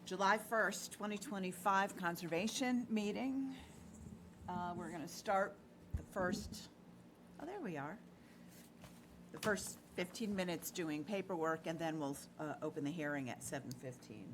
July 1st, 2025 Conservation Meeting. We're going to start the first, oh, there we are. The first 15 minutes doing paperwork, and then we'll open the hearing at 7:15.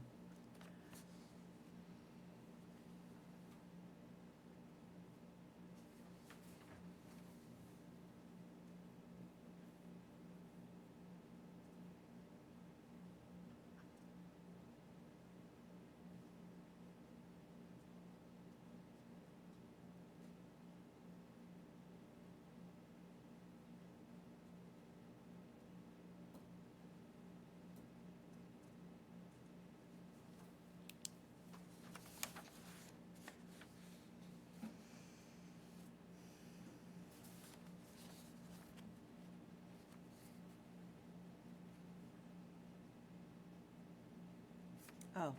Oh,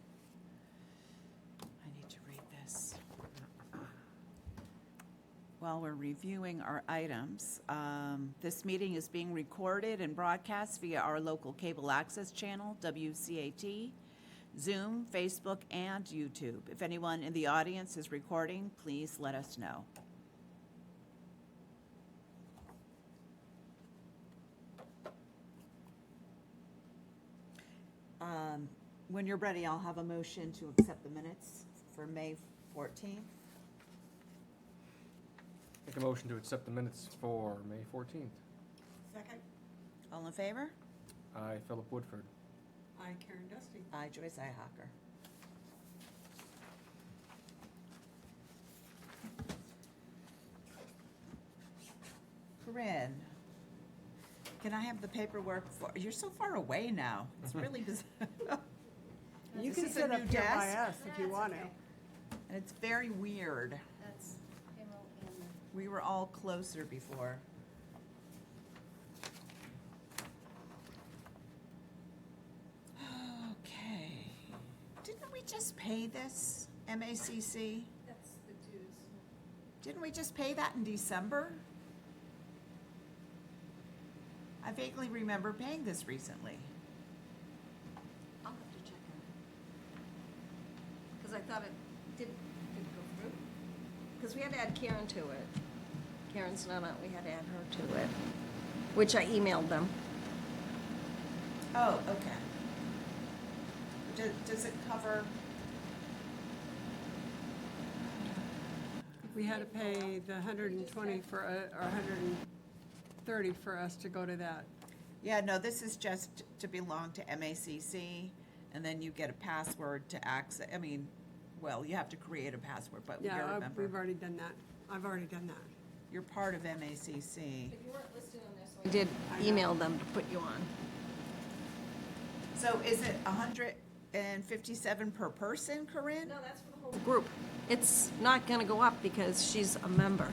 I need to read this. While we're reviewing our items, this meeting is being recorded and broadcast via our local cable access channel, WCAT, Zoom, Facebook, and YouTube. If anyone in the audience is recording, please let us know. When you're ready, I'll have a motion to accept the minutes for May 14th. Make a motion to accept the minutes for May 14th. Second. All in favor? I, Philip Woodford. Aye, Karen Dusty. Aye, Joyce Ihacker. Corinne, can I have the paperwork for, you're so far away now. It's really bizarre. You This can is a sit up new here by desk? us if you That's want to. okay. And it's very weird. That's Emerald and We were all closer before. Okay. Didn't we just pay this, MACC? that's the dues. Didn't we just pay that in December? I vaguely remember paying this recently. I'll have to check on it. Because I thought it did go through. Because we had to add Karen to it. Karen's not on, we had to add her to it, which I emailed them. Oh, okay. Does it cover? We had to pay the 120 for, or 130 for us to go to that. Yeah, no, this is just to belong to MACC, and then you get a password to access, I mean, well, you have to create a password, but you Yeah, remember, we've already done that. I've already done that. you're part of MACC. But you weren't listed on this. I did email them to put you on. So is it 157 per person, Corinne? No, that's for the whole group. It's not gonna go up because she's a member.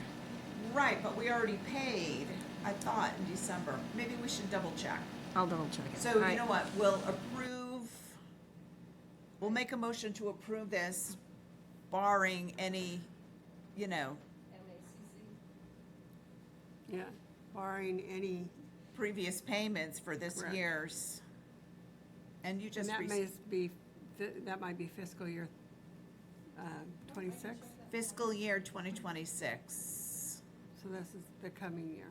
Right, but we already paid, I thought, in December. Maybe we should double check. I'll double check it. So you know what, we'll make a motion to approve this barring any, you know, Yeah, barring any, previous payments for this Correct. year's. And you and just, that might be fiscal year 26. fiscal year 2026. So this is the coming year.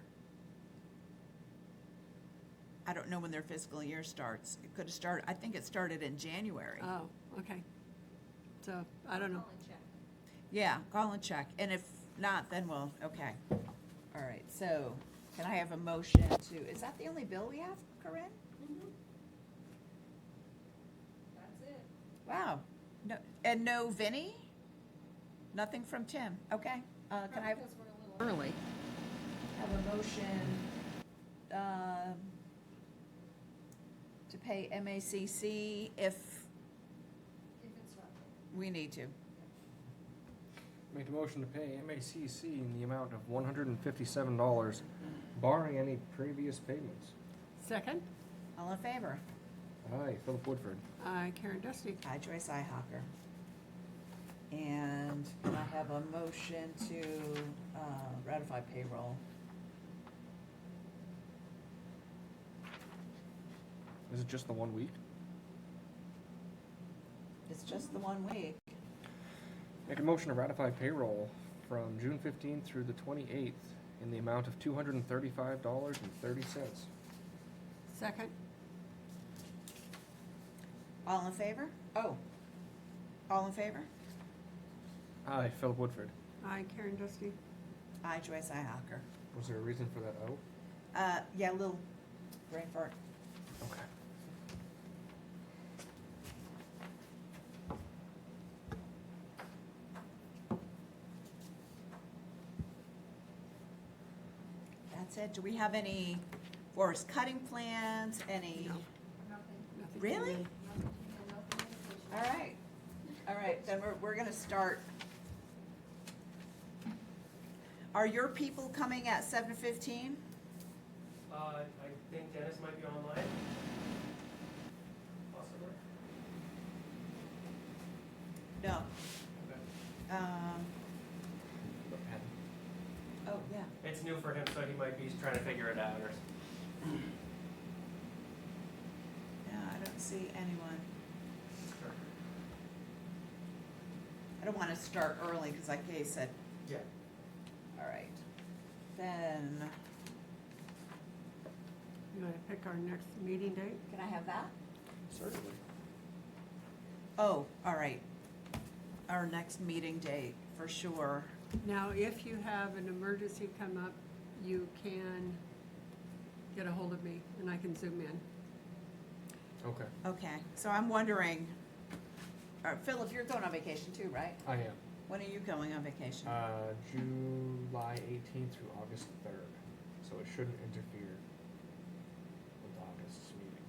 I don't know when their fiscal year starts. It could have started, I think it started in January. Oh, okay. So, I don't know. Yeah, call and check. And if not, then we'll, okay. All right, so can I have a motion to, is that the only bill we have, Corinne? That's it. Wow. No, and no Vinnie? Nothing from Tim? Okay. Can I have Because we're a little early. a motion to pay MACC if If it's not. we need to? Make a motion to pay MACC in the amount of $157, barring any previous payments. Second, All in favor? Aye, Philip Woodford. aye, Karen Dusty. Hi, Joyce Ihacker. And can I have a motion to ratify payroll? Is it just the 1 week? It's just the 1 week. Make a motion to ratify payroll from June 15th through the 28th in the amount of $235.30. Second? All in favor? Oh, all in favor? Aye, Philip Woodford. Aye, Karen Dusty. Aye, Joyce Ihawker. Was there a reason for that out? Yeah, little brain fart. Okay. That's it. Do we have any forest cutting plans, any? No. Nothing Nothing. for Really? me. All right, all right, then we're gonna start. Are your people coming at 7:15? I think Dennis might be online. Possibly. No. Okay. Oh, yeah. It's new for him, so he might be trying to figure it out or. Yeah, I don't see anyone. Sure. I don't wanna start early, cause like Kay said, Yeah. all right. Then, You want to pick our next meeting date? can I have that? Certainly. Oh, all right. Our next meeting date, for sure. Now, if you have an emergency come up, you can get a hold of me and I can zoom in. Okay. Okay, so I'm wondering, Philip, you're going on vacation too, right? I am. When are you going on vacation? July 18th through August 3rd, so it shouldn't interfere with August's meeting.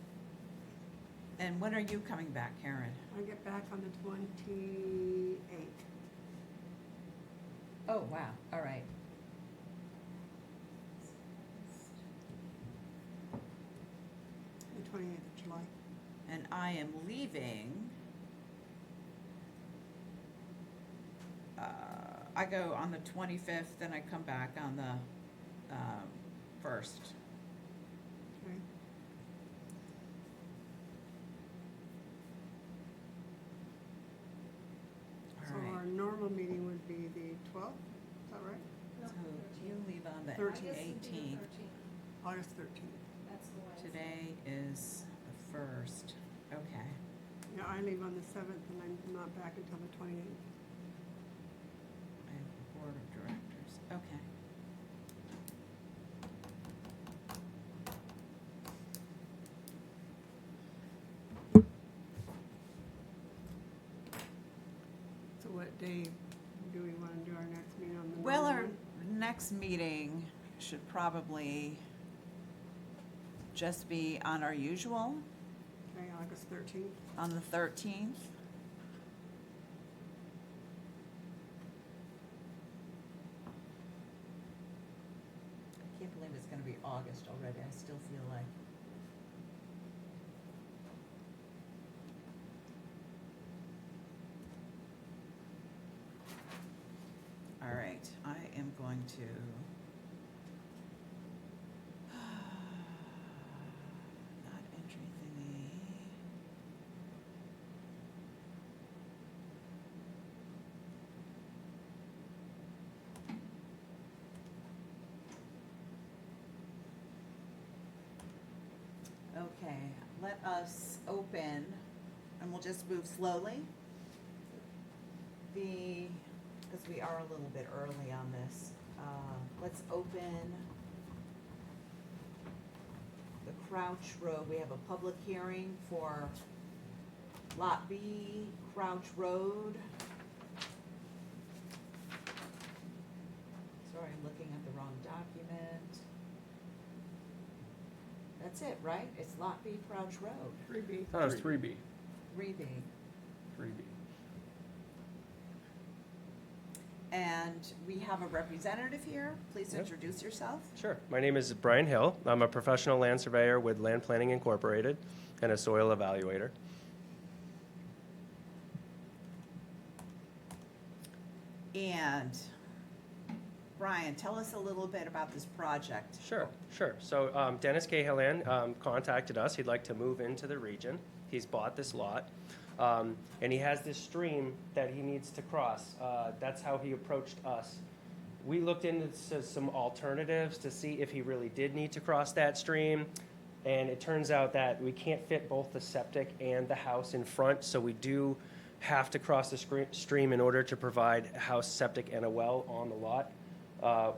And when are you coming back, Karen? I get back on the 28th. Oh, wow, all right. The 28th of July. And I am leaving. I go on the 25th, then I come back on the 1st. Okay. So All our right. normal meeting would be the 12th, is that right? So you leave on the 13th. 18th. August 13th. That's the Wednesday. Today is the 1st. Okay. Yeah, I leave on the 7th and I'm not back until the 28th. I have the board of directors. Okay. So what day do we want to do our next meeting on the Well, normal our one? next meeting should probably just be on our usual, Okay, August 13th. on the 13th. I can't believe it's gonna be August already. I still feel like. All right, I am going to. Not entry thingy. Okay, let us open, and we'll just move slowly. Because we are a little bit early on this, let's open the Crouch Road. We have a public hearing for Lot B, Crouch Road. Sorry, I'm looking at the wrong document. That's it, right? It's Lot B, Crouch Road, 3B. That was 3B. 3B. 3B. And we have a representative here. Please Yep. introduce yourself. Sure. My name is Brian Hill. I'm a professional land surveyor with Land Planning Incorporated and a soil evaluator. And Brian, tell us a little bit about this project. Sure. So Dennis Cahalan contacted us. He'd like to move into the region. He's bought this lot. And he has this stream that he needs to cross. That's how he approached us. We looked into some alternatives to see if he really did need to cross that stream. And it turns out that we can't fit both the septic and the house in front, so we do have to cross the stream in order to provide a house, septic, and a well on the lot.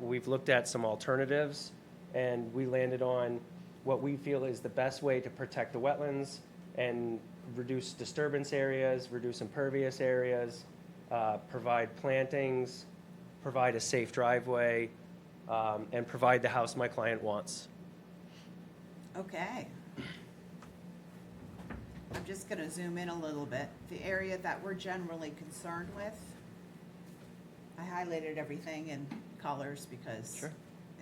We've looked at some alternatives, and we landed on what we feel is the best way to protect the wetlands and reduce disturbance areas, reduce impervious areas, provide plantings, provide a safe driveway, and provide the house my client wants. Okay. I'm just gonna zoom in a little bit. The area that we're generally concerned with, I highlighted everything in colors because Sure.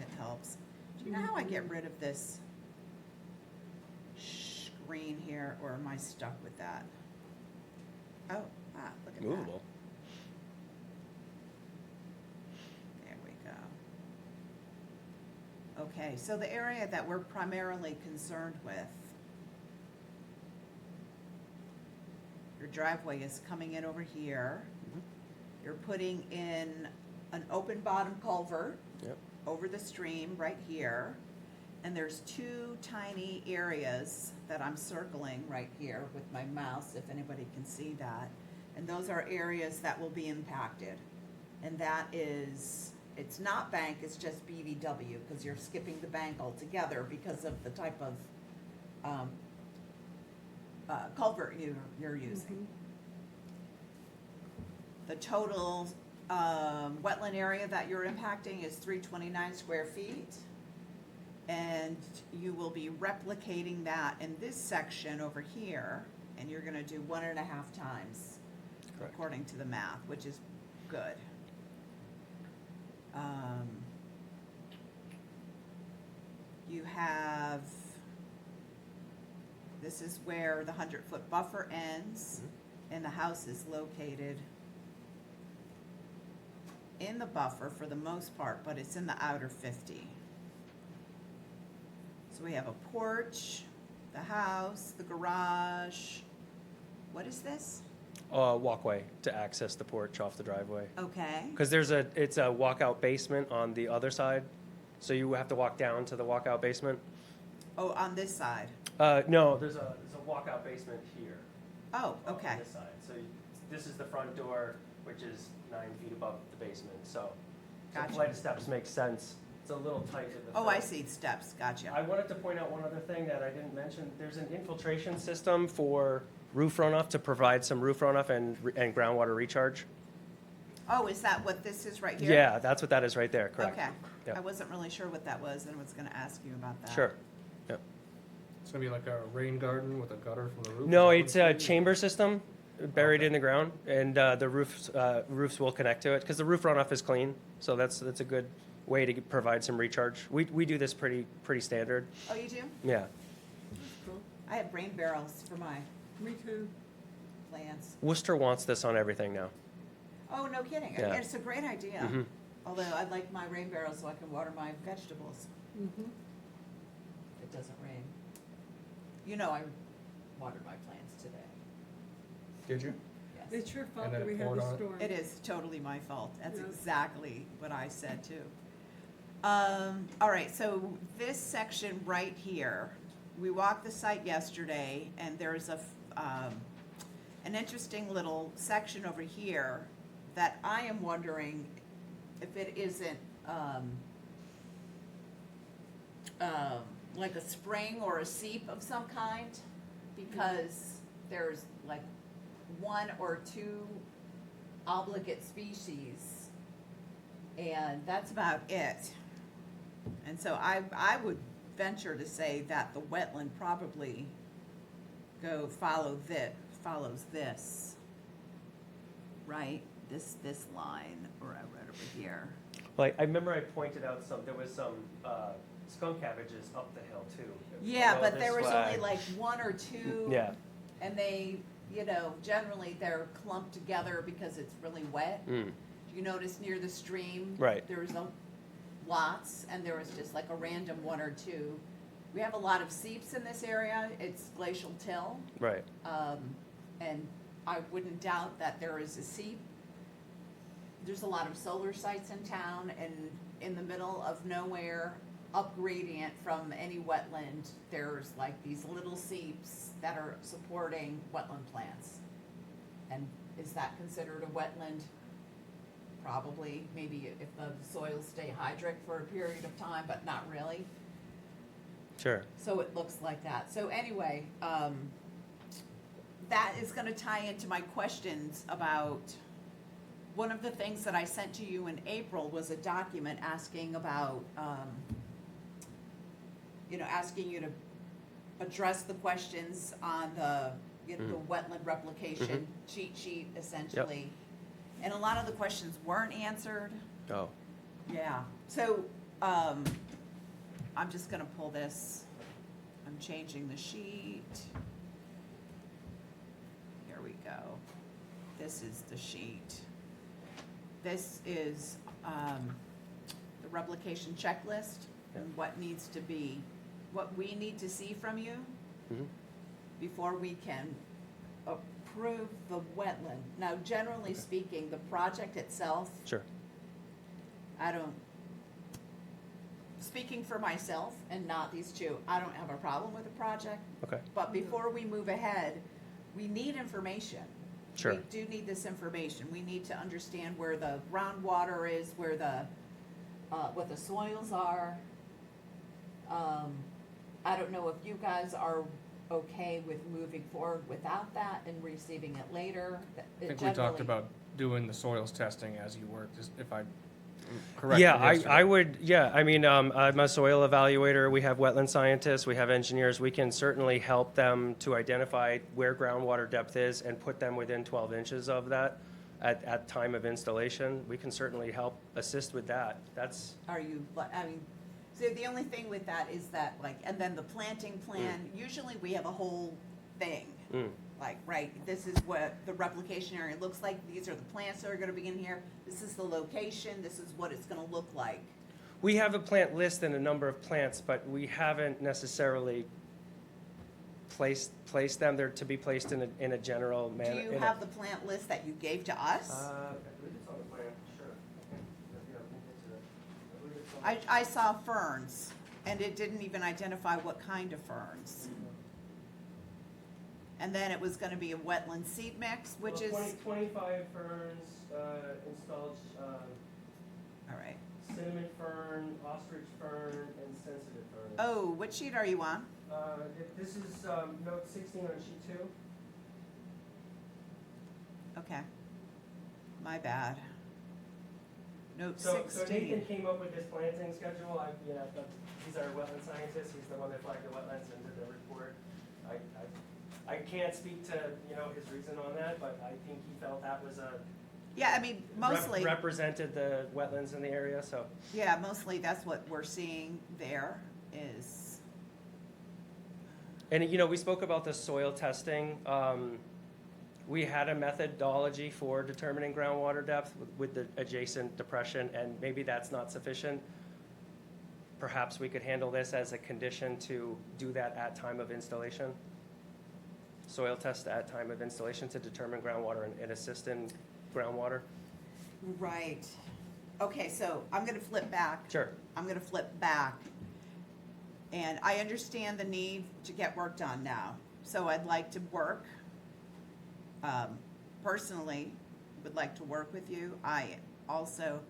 it helps. Do you know how I get rid of this screen here, or am I stuck with that? Oh, look at that. Movable. There we go. Okay, so the area that we're primarily concerned with, your driveway is coming in over here. You're putting in an open bottom culvert Yep. over the stream right here. And there's two tiny areas that I'm circling right here with my mouse, if anybody can see that. And those are areas that will be impacted. And that is, it's not bank, it's just BVW, because you're skipping the bank altogether because of the type of culvert you're using. The total wetland area that you're impacting is 329 square feet. And you will be replicating that in this section over here, and you're gonna do 1.5 times, Correct. according to the math, which is good. You have, this is where the 100-foot buffer ends, and the house is located in the buffer for the most part, but it's in the outer 50. So we have a porch, the house, the garage. What is this? Walkway to access the porch off the driveway. Okay, Because it's a walkout basement on the other side, so you have to walk down to the walkout basement. oh, on this side. No, there's a walkout basement here. Oh, On okay, this side, so this is the front door, which is 9 feet above the basement, so. Gotcha. So flight of steps makes sense. It's a little tight in the oh, front. I see, steps, gotcha. I wanted to point out one other thing that I didn't mention. There's an infiltration system for roof runoff to provide some roof runoff and groundwater recharge. Oh, is that what this is right here? Yeah, that's what that is right there, correct. Okay, Yep. I wasn't really sure what that was and was gonna ask you about that. Sure. Yep. It's gonna be like a rain garden with a gutter from the roof? No, Is that it's what a it's chamber system buried Okay. in the ground, and the roofs will connect to it, because the roof runoff is clean, so that's a good way to provide some recharge. We do this pretty standard, Oh, you do? yeah. Cool. I have rain barrels for my Me too. plants. Worcester wants this on everything now. Oh, no kidding, Yeah. it's a great idea. Mhm. Although I'd like my rain barrels so I can water my vegetables. Mm-hmm. If it doesn't rain. You know I watered my plants today, Did you? yes. It's your fault And then that it we had poured the on it? storm. It is totally my fault. That's Yeah. exactly what I said too. All right, so this section right here, we walked the site yesterday, and there's an interesting little section over here that I am wondering if it isn't, like a spring or a seep of some kind, because there's like one or two obligate species, and that's about it. And so I would venture to say that the wetland probably follows this, right? This line right over here. Like, I remember I pointed out there was some skunk cabbages up the hill too. Yeah, below but this there was only flag. like one or two. Yeah. And they, generally they're clumped together because it's really wet. Mm. You notice near the stream? Right. There was lots, and there was just like a random one or two. We have a lot of seeps in this area. It's glacial till. Right. And I wouldn't doubt that there is a seep. There's a lot of solar sites in town, and in the middle of nowhere, up gradient from any wetland, there's like these little seeps that are supporting wetland plants. And is that considered a wetland? Probably, maybe if the soils stay hydric for a period of time, but not really. Sure. So it looks like that. So anyway, that is gonna tie into my questions about, one of the things that I sent to you in April was a document asking about, asking you to address the questions on the, the wetland replication cheat sheet essentially. And a lot of the questions weren't answered. Oh. Yeah, so, I'm just gonna pull this, I'm changing the sheet. Here we go. This is the sheet. This is, the replication checklist and what needs to be, what we need to see from you Mhm. before we can approve the wetland. Now, generally speaking, the project itself, Sure. I don't, speaking for myself and not these two, I don't have a problem with the project, Okay. but before we move ahead, we need information. Sure. We do need this information. We need to understand where the groundwater is, where the, what the soils are. I don't know if you guys are okay with moving forward without that and receiving it later. I think we talked Generally- about doing the soils testing as you worked, if I correct. Yeah, I would, yeah, I mean, I'm a soil evaluator, we have wetland scientists, we have engineers, we can certainly help them to identify where groundwater depth is and put them within 12 inches of that at time of installation. We can certainly help assist with that. That's, Are you, I mean, so the only thing with that is that, like, and then the planting plan, usually we have a whole thing. Like, right, this is what the replication area looks like, these are the plants that are gonna be in here, this is the location, this is what it's gonna look like. we have a plant list and a number of plants, but we haven't necessarily placed them. They're to be placed in a general Do manner. you have the plant list that you gave to us? I believe it's on the plan, sure. Yeah, let me get to it. I believe it's on- I saw ferns, and it didn't even identify what kind of ferns. And then it was gonna be a wetland seed mix, which Well, is, 25 ferns, installed, all right. cinnamon fern, ostrich fern, and sensitive fern. Oh, what sheet are you on? This is note 16 on sheet 2. Okay. My bad. Note So Nathan 16. came up with this planting schedule. He's our wetland scientist. He's the one that flagged the wetlands and did the report. I can't speak to, his reason on that, but I think he felt that was Yeah, I mean, mostly, represented the wetlands in the area, so. yeah, mostly that's what we're seeing there is, And, we spoke about the soil testing. We had a methodology for determining groundwater depth with the adjacent depression, and maybe that's not sufficient. Perhaps we could handle this as a condition to do that at time of installation. Soil test at time of installation to determine groundwater and assist in groundwater. right. Okay, so I'm gonna flip back. Sure. I'm gonna flip back. And I understand the need to get work done now, so I'd like to work. Personally, would like to work with you. I also,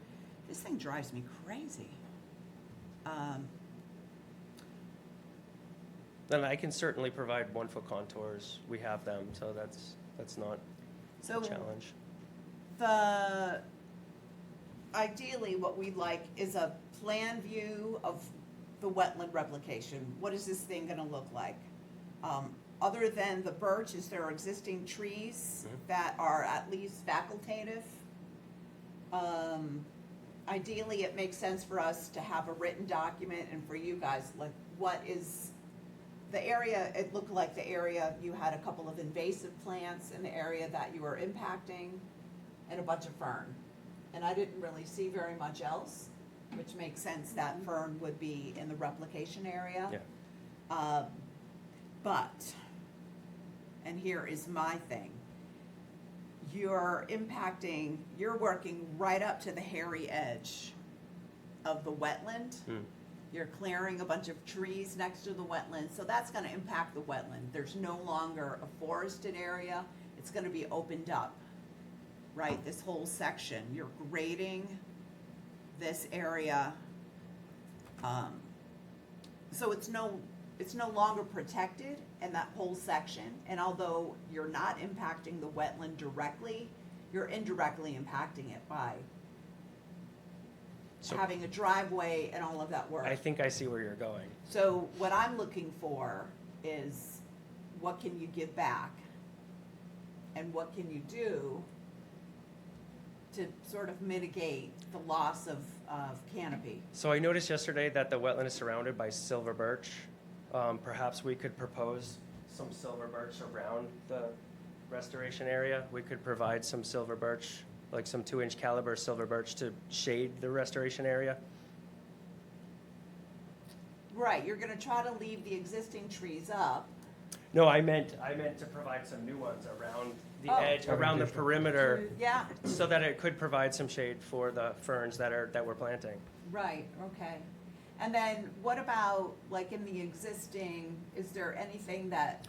this thing drives me crazy. Then I can certainly provide 1-foot contours. We have them, so that's not So a challenge. ideally, what we'd like is a plan view of the wetland replication. What is this thing gonna look like? Other than the birch, is there existing trees that are at least facultative? Ideally, it makes sense for us to have a written document, and for you guys, like, what is the area, it looked like the area, you had a couple of invasive plants in the area that you were impacting, and a bunch of fern. And I didn't really see very much else, which makes sense that fern would be in the replication area. Yeah. But, and here is my thing, you're working right up to the hairy edge of the wetland. You're clearing a bunch of trees next to the wetland, so that's gonna impact the wetland. There's no longer a forested area, it's gonna be opened up, right? This whole section, you're grading this area. So it's no longer protected in that whole section, and although you're not impacting the wetland directly, you're indirectly impacting it by So- having a driveway and all of that work. I think I see where you're going. So what I'm looking for is what can you give back? And what can you do to sort of mitigate the loss of canopy? So I noticed yesterday that the wetland is surrounded by silver birch. Perhaps we could propose some silver birch around the restoration area. We could provide some silver birch, like some 2-inch caliber silver birch to shade the restoration area. Right, you're gonna try to leave the existing trees up. No, I meant to provide some new ones around the Oh. edge, around the perimeter, Yeah, so that it could provide some shade for the ferns that we're planting. right, okay. And then what about, like in the existing, is there anything that,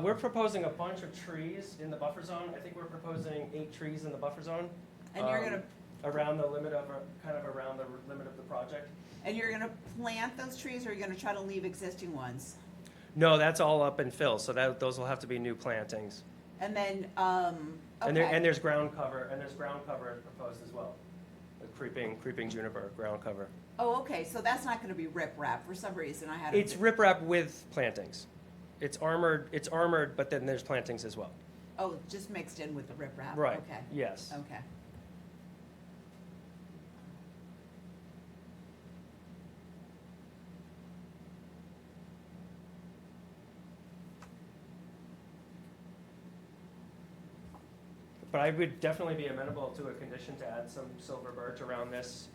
We're proposing a bunch of trees in the buffer zone. I think we're proposing 8 trees in the buffer zone. and you're gonna, Around the limit of, kind of around the limit of the project. plant those trees, or are you gonna try to leave existing ones? No, that's all up and fill, so those will have to be new plantings. And then, And okay, there's ground cover proposed as well. The creeping juniper ground cover. oh, okay, so that's not gonna be riprap, for some reason I had. It's riprap with plantings. It's armored, but then there's plantings as well. Oh, just mixed in with the riprap, Right, okay, yes. okay. But I would definitely be amenable to a condition to add some silver birch around this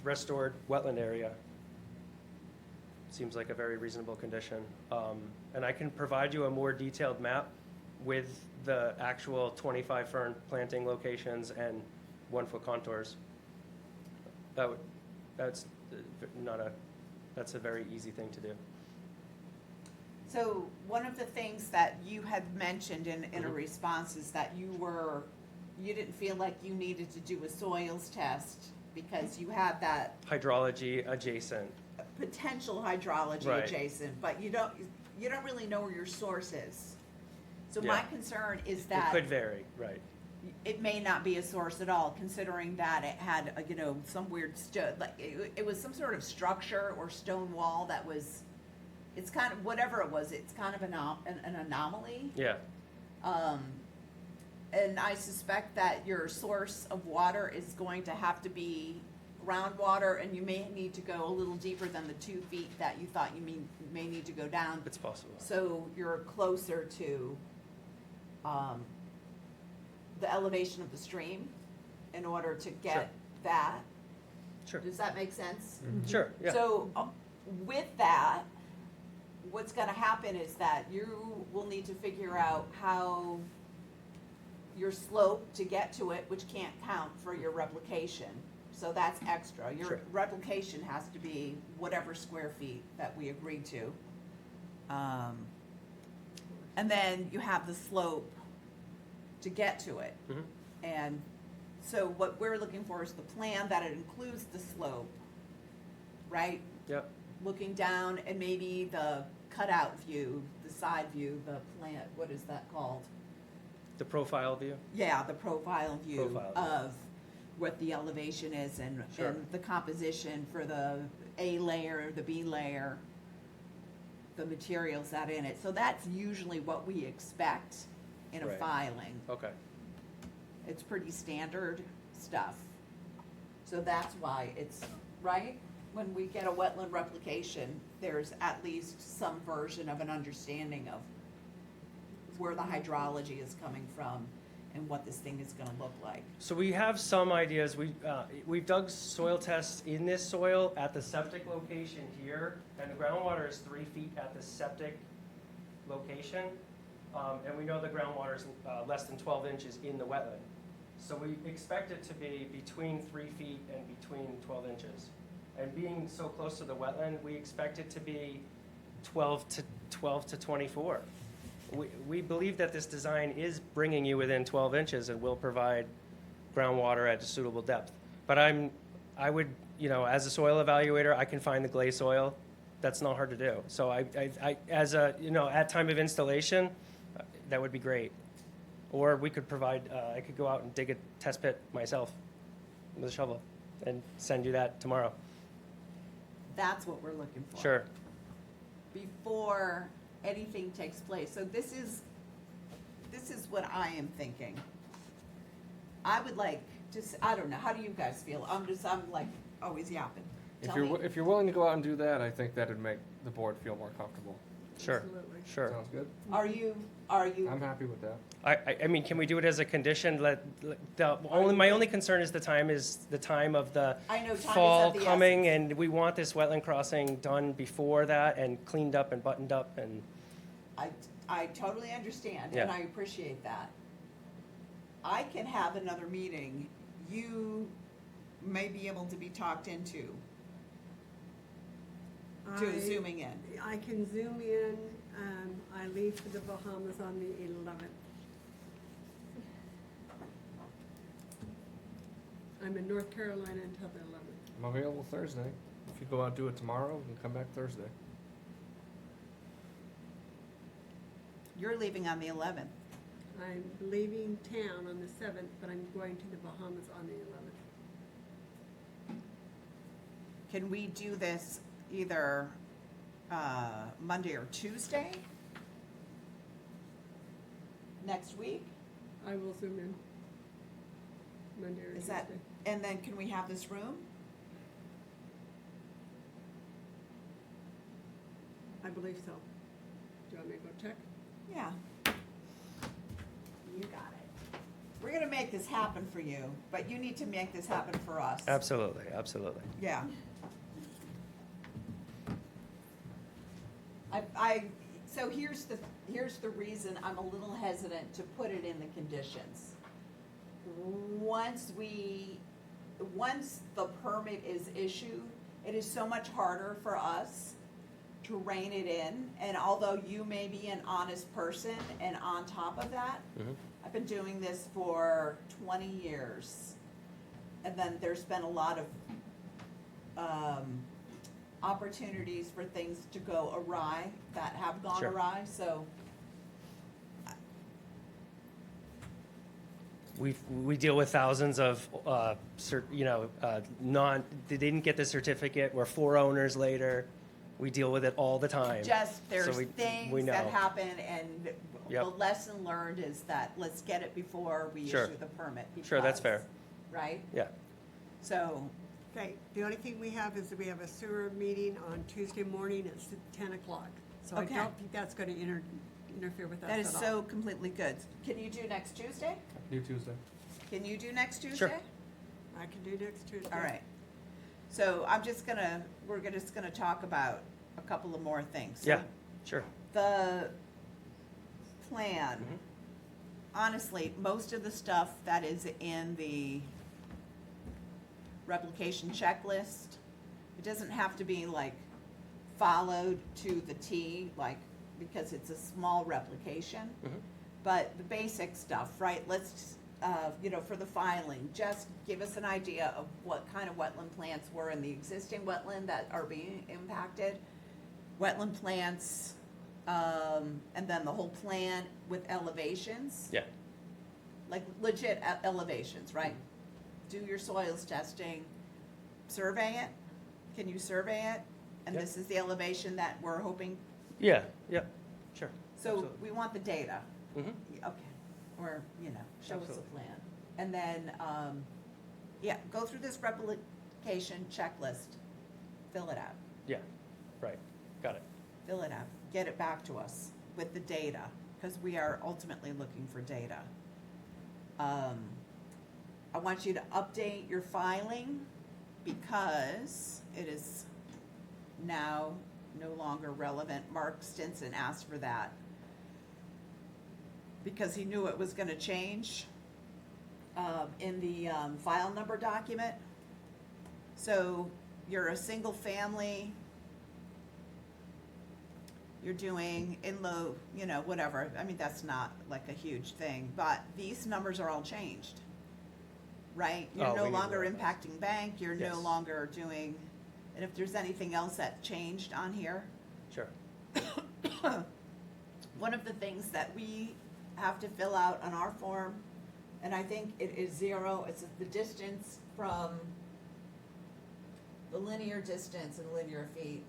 restored wetland area. Seems like a very reasonable condition. And I can provide you a more detailed map with the actual 25 fern planting locations and 1-foot contours. That's a very easy thing to do. So one of the things that you had mentioned in a Mhm. response is that you didn't feel like you needed to do a soils test because you had that Hydrology adjacent. potential hydrology Right. adjacent, but you don't really know where your source is. So my Yeah. concern is It that could vary, right. it may not be a source at all, considering that it had, some weird it was some sort of structure or stone wall that was, it's kind of, whatever it was, it's kind of an anomaly. Yeah, And I suspect that your source of water is going to have to be groundwater, and you may need to go a little deeper than the 2 feet that you thought you may need to go down. it's possible. So you're closer to, the elevation of the stream in order to Sure. get that. Sure, Does that make sense? sure, yeah. So, with that, what's gonna happen is that you will need to figure out how your slope to get to it, which can't count for your replication. So that's extra. Your Sure. replication has to be whatever square feet that we agreed to. And then you have the slope to get to it. Mhm. And so what we're looking for is the plan that it includes the slope, right? Yep, Looking down, and maybe the cutout view, the side view, the plant, what is that called? the profile view. Yeah, the profile view Profile view. of what the elevation is and Sure. the composition for the A layer, the B layer, the materials that in it. So that's usually what we expect in a Right. filing. Okay, It's pretty standard stuff. So that's why it's, right? When we get a wetland replication, there's at least some version of an understanding of where the hydrology is coming from and what this thing is gonna look like. so we have some ideas. We've dug soil tests in this soil at the septic location here, and the groundwater is 3 feet at the septic location. And we know the groundwater is less than 12 inches in the wetland. So we expect it to be between 3 feet and between 12 inches. And being so close to the wetland, we expect it to be 12 to 24. We believe that this design is bringing you within 12 inches and will provide groundwater at a suitable depth. But I would, as a soil evaluator, I can find the clay soil. That's not hard to do. So as a, at time of installation, that would be great. Or we could provide, I could go out and dig a test pit myself with a shovel and send you that tomorrow. That's what we're looking for. Sure. Before anything takes place. So this is what I am thinking. I would like to, I don't know, how do you guys feel? I'm like always yapping. Tell me. If you're willing to go out and do that, I think that'd make the board feel more comfortable. Sure. Absolutely. Sure. Sounds good? Are you, I'm happy with that. I mean, can we do it as a condition? My only concern is the time of the I know time is fall of the coming, essence. and we want this wetland crossing done before that and cleaned up and buttoned up and, I totally understand, Yeah. and I appreciate that. I can have another meeting. You may be able to be talked into zooming in. I can zoom in. I leave for the Bahamas on the 11th. I'm in North Carolina until the 11th. I'm available Thursday. If you go out and do it tomorrow, we can come back Thursday. You're leaving on the 11th. I'm leaving town on the 7th, but I'm going to the Bahamas on the 11th. Can we do this either Monday or Tuesday? Next week? I will zoom in Monday or Is Tuesday. that, and then can we have this room? I believe so. Do you want me to go check? Yeah. You got it. We're gonna make this happen for you, but you need to make this happen for us. absolutely, absolutely. Yeah. So here's the reason I'm a little hesitant to put it in the conditions. Once the permit is issued, it is so much harder for us to rein it in, and although you may be an honest person, and on top of that, Mhm. I've been doing this for 20 years. And then there's been a lot of opportunities for things to go awry that have gone Sure. awry, so We deal with thousands of, they didn't get the certificate, we're 4 owners later. We deal with it all the time. just, there's we things that know. happen, and the Yep. lesson learned is that let's get it before we Sure. issue the permit. Sure, that's because- fair. Right? Yeah, So, Okay, the only thing we have is that we have a sewer meeting on Tuesday morning at 10 o'clock. So I Okay. don't think that's gonna interfere with us that is at all. so completely good. Can you do next Tuesday? Do Tuesday. Can you do next Tuesday? Sure. I can do next Tuesday. All right. So we're just gonna talk about a couple of more things. So yeah, sure. The plan, Mhm. honestly, most of the stuff that is in the replication checklist, it doesn't have to be like followed to the T, like, because it's a small replication. Mhm. But the basic stuff, right, let's, for the filing, just give us an idea of what kind of wetland plants were in the existing wetland that are being impacted. Wetland plants, and then the whole plan with elevations, Yeah, like legit elevations, right? Do your soils testing, survey it, can you survey it? And Yep. this is the elevation that we're hoping, yeah, sure. so Absolutely. we want the data. Mhm. Okay, or, show us a Absolutely. plan. And then, go through this replication checklist, fill it out, Yeah, right, got it. fill it out, get it back to us with the data, because we are ultimately looking for data. I want you to update your filing, because it is now no longer relevant. Mark Stinson asked for that. because he knew it was gonna change, in the, file number document. So you're a single family, you're doing in-law, you know, whatever, I mean, that's not like a huge thing, but these numbers are all changed, right? Oh, You're we no need to longer worry about impacting bank, you're no Yes. longer doing, and if there's anything else that changed on here, Sure. one of the things that we have to fill out on our form, and I think it is 0, it's the distance from the linear distance in linear feet,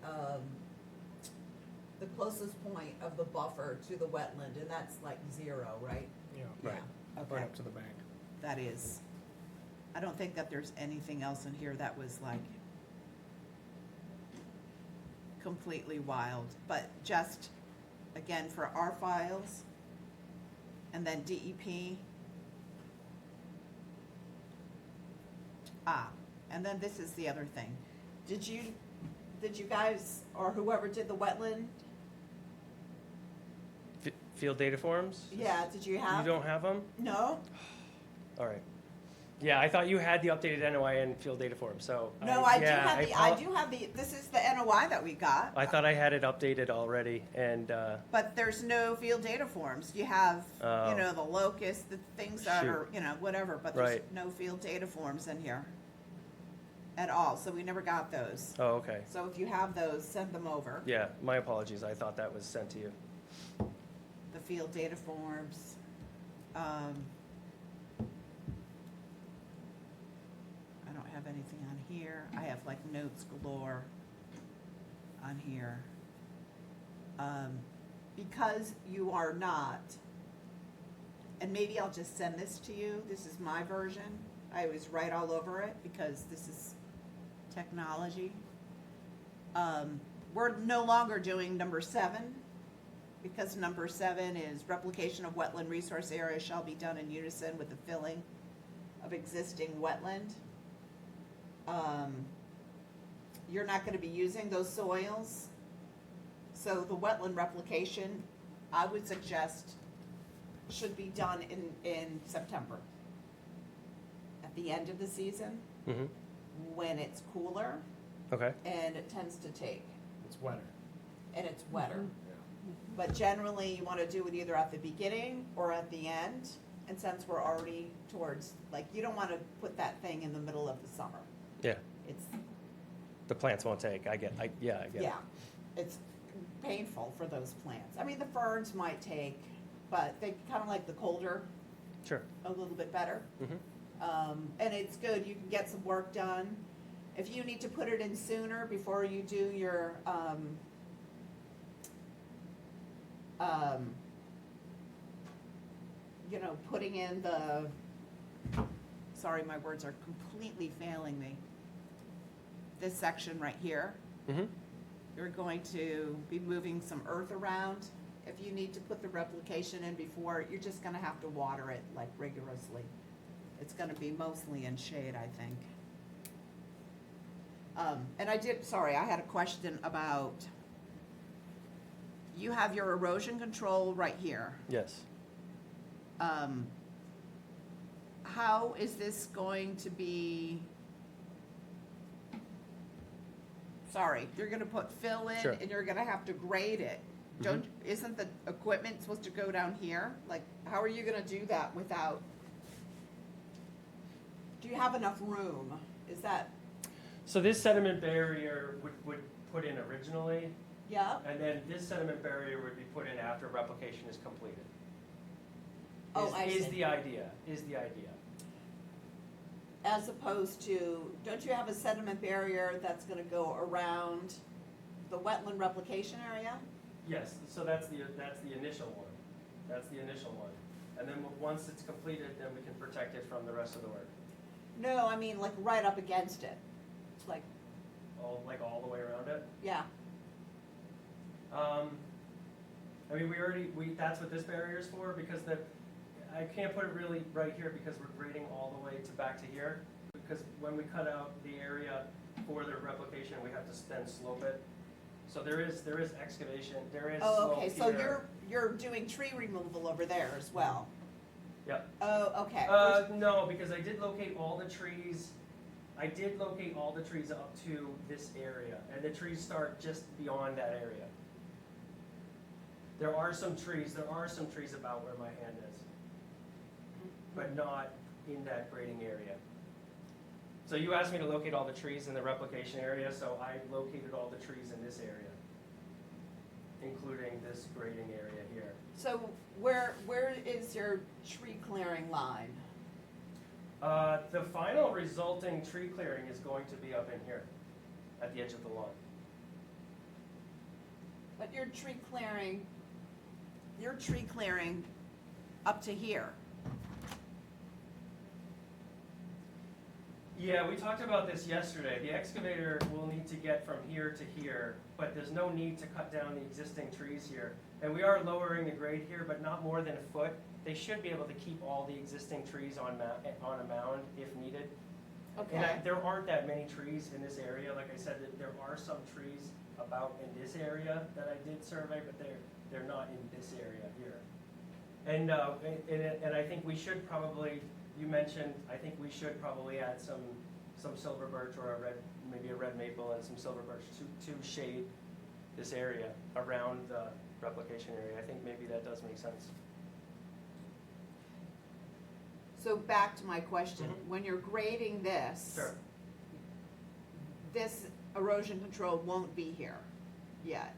the closest point of the buffer to the wetland, and that's like 0, right? Yeah. Right. Yeah, Right okay, up to the bank. that is. I don't think that there's anything else in here that was like completely wild, but just, again, for our files, and then DEP. And then this is the other thing. Did you guys, or whoever did the wetland, Field data forms? yeah, did you have? You don't have them? No? All right. Yeah, I thought you had the updated NOI and field data form, so. No, I do yeah, have this is the NOI that we got. I thought I had it updated already, and, But there's no field data forms. You have, Oh. you know, the locust, the things that Shoot. are, you know, whatever, but there's Right. no field data forms in here at all, so we never got those. oh, okay. So if you have those, send them over, Yeah, my apologies. I thought that was sent to you. the field data forms. I don't have anything on here. I have like notes galore on here. Because you are not, and maybe I'll just send this to you, this is my version. I always write all over it because this is technology. We're no longer doing number 7, because number 7 is replication of wetland resource area shall be done in unison with the filling of existing wetland. You're not gonna be using those soils. So the wetland replication, I would suggest, should be done in September. At the end of the season, Mm-hmm. when it's cooler Okay. and it tends to take, It's wetter. and it's wetter. Yeah. But generally, you wanna do it either at the beginning or at the end, and since we're already towards, like, you don't wanna put that thing in the middle of the summer. Yeah. It's, The plants won't take. I get it. yeah, it's painful for those plants. I mean, the ferns might take, but they kinda like the colder Sure. a little bit better. Mm-hmm. And it's good, you can get some work done. If you need to put it in sooner before you do your, you know, putting in the, sorry, my words are completely failing me. This section right here, Mm-hmm. you're going to be moving some earth around. If you need to put the replication in before, you're just gonna have to water it like rigorously. It's gonna be mostly in shade, I think. And I had a question about, you have your erosion control right here. Yes. How is this going to be? Sorry, you're gonna put fill in Sure. and you're gonna have to grade it. Isn't the equipment supposed to go down here? Like, how are you gonna do that without? Do you have enough room? Is that, So this sediment barrier would put in originally, yeah? and then this sediment barrier would be put in after replication is completed. Oh, Is- I Is see. the idea, is the idea. As opposed to, don't you have a sediment barrier that's gonna go around the wetland replication area? Yes, so that's the initial one. That's the initial one. And then once it's completed, then we can protect it from the rest of the work. No, I mean like right up against it. Like, All the way around it. yeah, I mean, that's what this barrier is for, because I can't put it really right here because we're grading all the way back to here. Because when we cut out the area for the replication, we have to then slope it. So there is excavation, there is Oh, okay, slope so here. you're doing tree removal over there as well? Yep. Oh, okay. No, because I did locate all the trees, up to this area, and the trees start just beyond that area. There are some trees about where my hand is, but not in that grading area. So you asked me to locate all the trees in the replication area, so I located all the trees in this area, including this grading area here. So where is your tree clearing line? The final resulting tree clearing is going to be up in here, at the edge of the lawn. But your tree clearing up to here. Yeah, we talked about this yesterday. The excavator will need to get from here to here, but there's no need to cut down the existing trees here. And we are lowering the grade here, but not more than a foot. They should be able to keep all the existing trees on a mound if needed. And there aren't that many trees in this area. Like I said, there are some trees about in this area that I did survey, but they're not in this area here. And I think we should probably, you mentioned, I think we should probably add some silver birch or maybe a red maple and some silver birch to shade this area around the replication area. I think maybe that does make sense. So back to my question, Mhm. when you're grading this, Sure. this erosion control won't be here yet.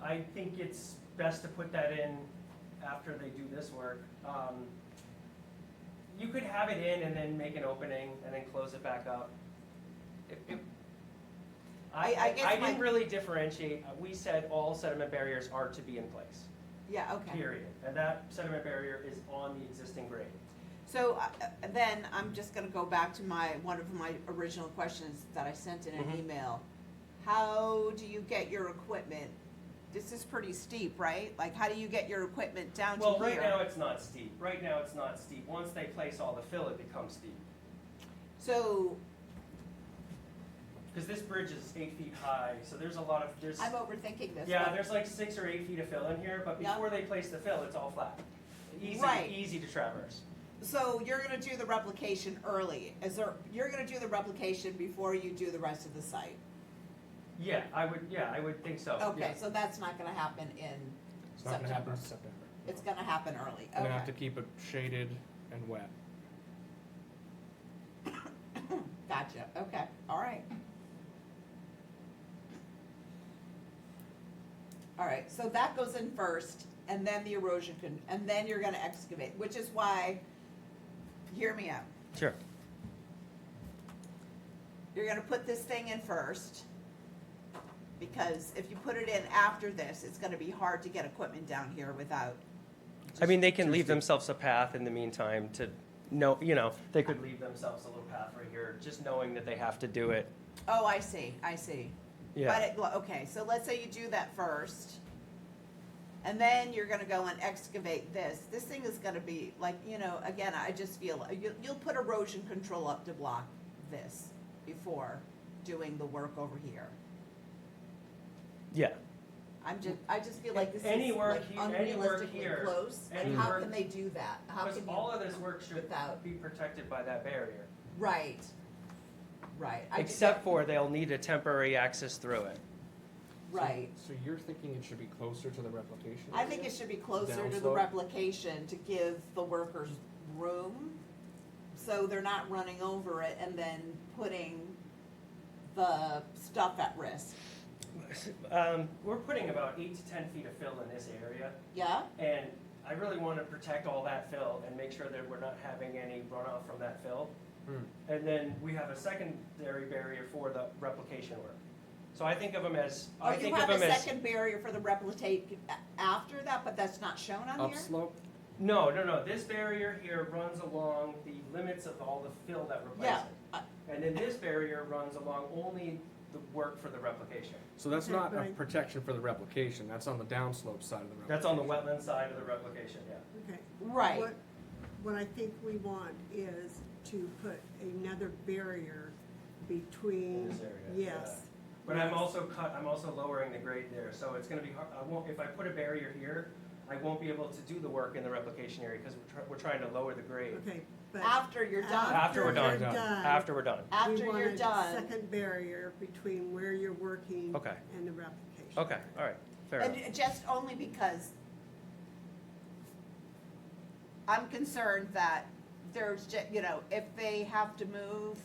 I think it's best to put that in after they do this work. You could have it in and then make an opening and then close it back up. I guess I my- didn't really differentiate. We said all sediment barriers are to be in place, Yeah, okay. period. And that sediment barrier is on the existing grade. So then I'm just gonna go back to one of my original questions that I sent in an Mhm. email. How do you get your equipment? This is pretty steep, right? Like, how do you get your equipment down to Well, here? right now it's not steep. Once they place all the fill, it becomes steep. So Because this bridge is 8 feet high, so there's I'm overthinking this. Yeah, but- there's like 6 or 8 feet of fill in here, but Yeah. before they place the fill, it's all flat. Right. Easy to traverse. So you're gonna do the replication early. You're gonna do the replication before you do the rest of the site? Yeah, I would think so. Okay, yeah. so that's not gonna happen in It's not gonna happen September. in September. It's gonna happen early, I'm gonna have to okay. keep it shaded and wet. Gotcha, okay, all right. All right, so that goes in first, and then the erosion and then you're gonna excavate, which is why, hear me out. Sure. You're gonna put this thing in first, because if you put it in after this, it's gonna be hard to get equipment down here without. I mean, they can Too leave steep. themselves a path in the meantime to know, they could leave themselves a little path right here, just knowing that they have to do it. Oh, I see. Yeah. But okay, so let's say you do that first, and then you're gonna go and excavate this. This thing is gonna be like, again, I just feel, you'll put erosion control up to block this before doing the work over here. Yeah. I just feel like this Any is work like here- any work unrealistically here, close, any and how work- can they do that? How Because can all you, of this work should without- be protected by that barrier. right. Except for they'll need a temporary access through it. Right. So you're thinking it should be closer to the replication? I think it should be closer to the Downslope? replication to give the workers room, so they're not running over it and then putting the stuff at risk. We're putting about 8 to 10 feet of fill in this area, Yeah? and I really want to protect all that fill and make sure that we're not having any runoff from that fill. And then we have a secondary barrier for the replication work. So I think of them as, Oh, you have a second barrier for the replicate after that, but that's not shown on here? Upslope? No, this barrier here runs along the limits of all the fill that we're Yeah. placing. And then this barrier runs along only the work for the replication. So that's Okay, not a right. protection for the replication, that's on the downslope side of the replication. That's on the wetland side of the replication, yeah. Okay. Right. What I think we want is to put another barrier between. In this area, Yes, But I'm also lowering the grade there, so it's gonna be hard, if I put a barrier here, I won't be able to do the work in the replication area, because we're trying to lower the grade. Okay, but. After you're done. After we're done. you're After we're done. After we you're want a done. second barrier between where you're working Okay. and the replication. Okay, all right, fair enough. And just only because I'm concerned that there's if they have to move,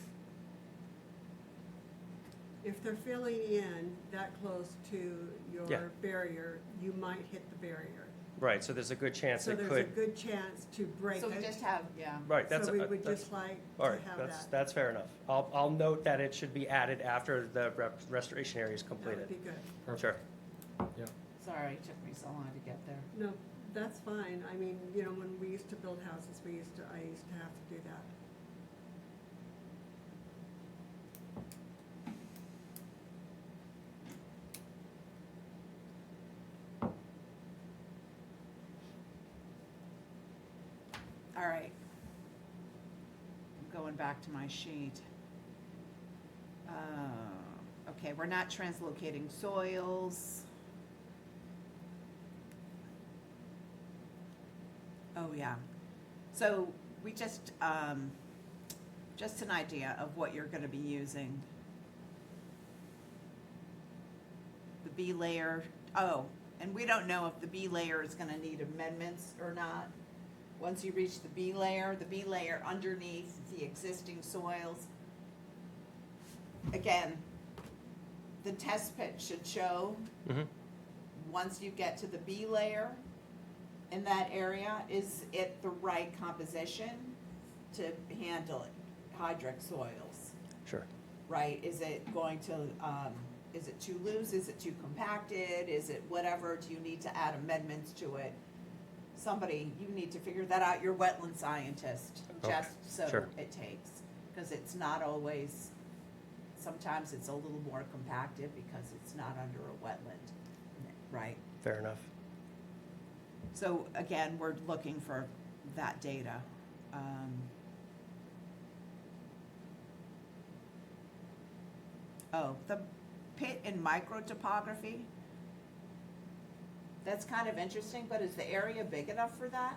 If they're filling in that close to Yeah. your barrier, you might hit the barrier. Right, so there's a good chance So it there's a could, good chance to break so we it. just have, yeah. right, that's, So we would that's, just like all to right, have that. that's fair enough. I'll note that it should be added after the restoration area is That would completed. be good. Perfect. Sure, Yeah. Sorry, it took me so long to get there. No, that's fine. I mean, when we used to build houses, I used to have to do that. All right. I'm going back to my sheet. Okay, we're not translocating soils. Oh, yeah. So we just an idea of what you're gonna be using. The B layer, and we don't know if the B layer is gonna need amendments or not. Once you reach the B layer underneath the existing soils. Again, the test pit should show, mhm, once you get to the B layer in that area, is it the right composition to handle hydric soils, sure. right? Is it going to, is it too loose, is it too compacted, is it whatever, do you need to add amendments to it? Somebody, you need to figure that out, you're wetland scientist, Okay, just so sure. it takes. Because it's not always, sometimes it's a little more compacted because it's not under a wetland, right? Fair enough. So again, we're looking for that data. The pit and micro topography. That's kind of interesting, but is the area big enough for that?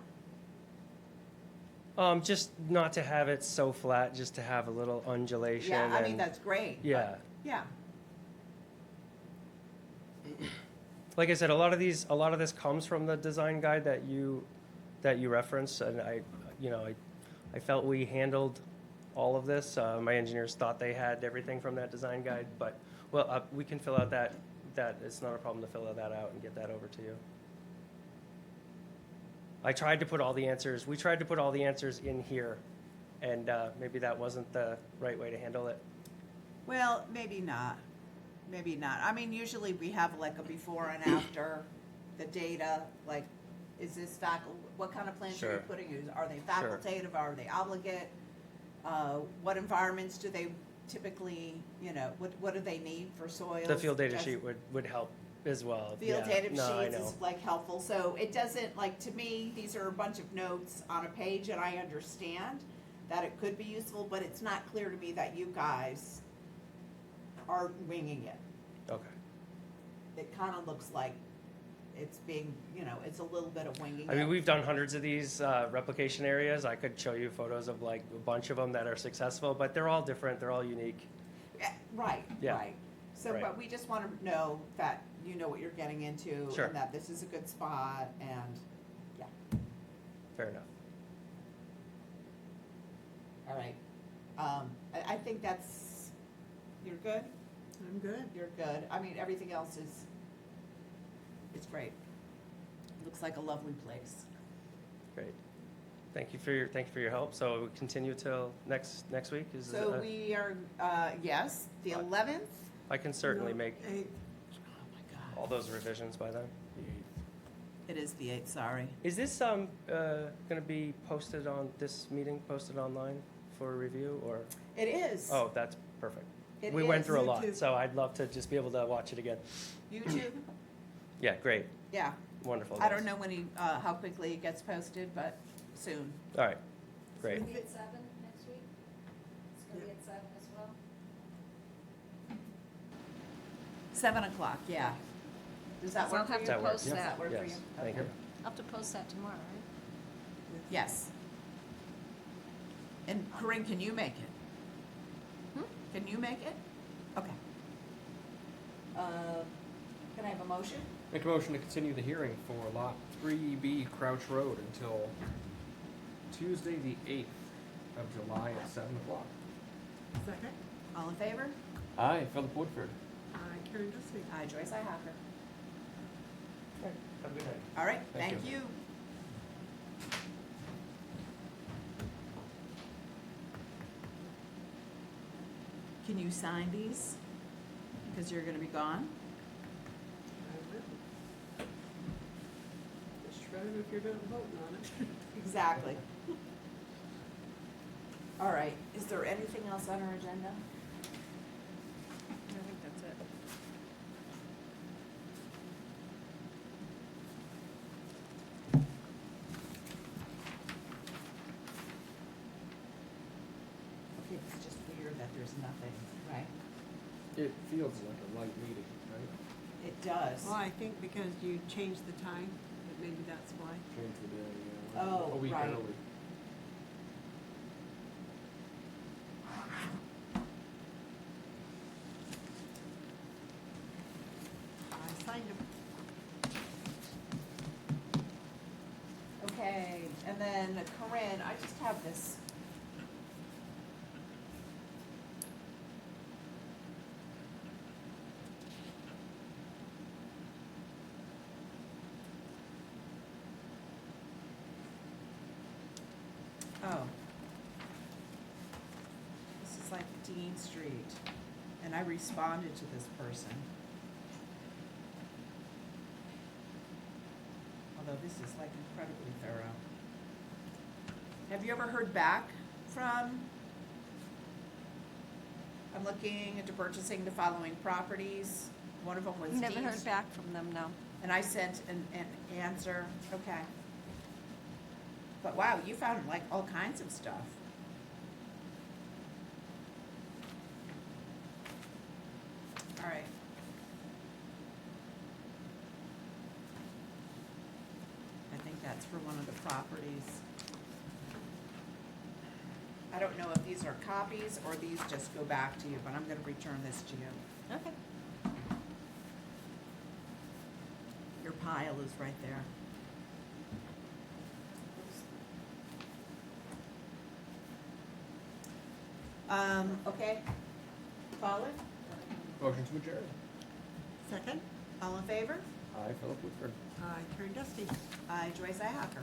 Just not to have it so flat, just to have a little undulation. Yeah, I mean, and- that's great. but- Yeah, Yeah, like I said, a lot of this comes from the design guide that you referenced, and I felt we handled all of this. My engineers thought they had everything from that design guide, but, we can fill out that, it's not a problem to fill that out and get that over to you. We tried to put all the answers in here, and maybe that wasn't the right way to handle it. well, maybe not. Maybe not. I mean, usually we have like a before and after, the data, like, is this what kind of plans are you Sure. putting? Are they facultative, are they obligate? What environments do they typically, what do they need for soils? The field data Just- sheet would help as well. Field Yeah. data No, I sheets know. is like helpful, so it doesn't, like, to me, these are a bunch of notes on a page, and I understand that it could be useful, but it's not clear to me that you guys are winging it. Okay. It kind of looks like it's being, it's a little bit of winging I mean, it. we've done hundreds of these replication areas. I could show you photos of like a bunch of them that are successful, but they're all different. They're all unique. Yeah, right, Yeah. right. So, Right. but we just want to know that you know what you're getting into, Sure. and that this is a good spot, and, yeah, Fair enough. all right. I think that's, you're good? I'm good. You're good. I mean, everything else is, it's great. Looks like a lovely place. Great. Thank you for your help. So we continue till next week? So we are, yes, the 11th? I can certainly No, make 8. Oh, my God. all those revisions by then. It is the 8th, sorry. Is this gonna be posted online for review, or? It is. Oh, that's perfect. It We went is. through a lot, YouTube. so I'd love to just be able to watch it again. YouTube? Yeah, great. Yeah. Wonderful. I don't know when how quickly it gets posted, but soon. All right, great. It's gonna be at 7 next week? It's gonna be at 7 as well? 7 o'clock, yeah. Does that So I'll work for have you? to That works. post Does that. that work for you? Yes, thank Okay. you. I'll have to post that tomorrow, right? Yes. And Corinne, can you make it? Hmm? Can you make it? Okay. Can I have a motion? Make a motion to continue the hearing for Lot 3B Crouch Road until Tuesday, the 8th of July at 7 o'clock. Second, All in favor? Aye, Philip Woodford. Karen Dusty. Aye, Joyce Ihacker. Have a good night. All right, Thank thank you. you. Can you sign these? Because you're gonna be gone? I will. Just shred it if you're not voting on it. Exactly. All right, is there anything else on our agenda? I think that's it. Okay, it's just weird that there's nothing, right? It feels like a light meeting, right? It does. Well, I think because you changed the time, that maybe that's why. Change the day, Oh, a week right. early. I signed them. Okay, and then Corinne, I just have this. Oh. This is like Dean Street, and I responded to this person. Although this is like incredibly thorough. Have you ever heard back from? I'm looking into purchasing the following properties. One of them was Never Dean's- heard back from them, no. And I sent an answer, okay. But wow, you found like all kinds of stuff. All right. I think that's for one of the properties. I don't know if these are copies or these just go back to you, but I'm gonna return this to you. Okay. Your pile is right there. Okay. Follow? Motion to adjourn. Second, All in favor? Aye, Philip Woodford. Karen Dusty. Aye, Joyce Ihacker.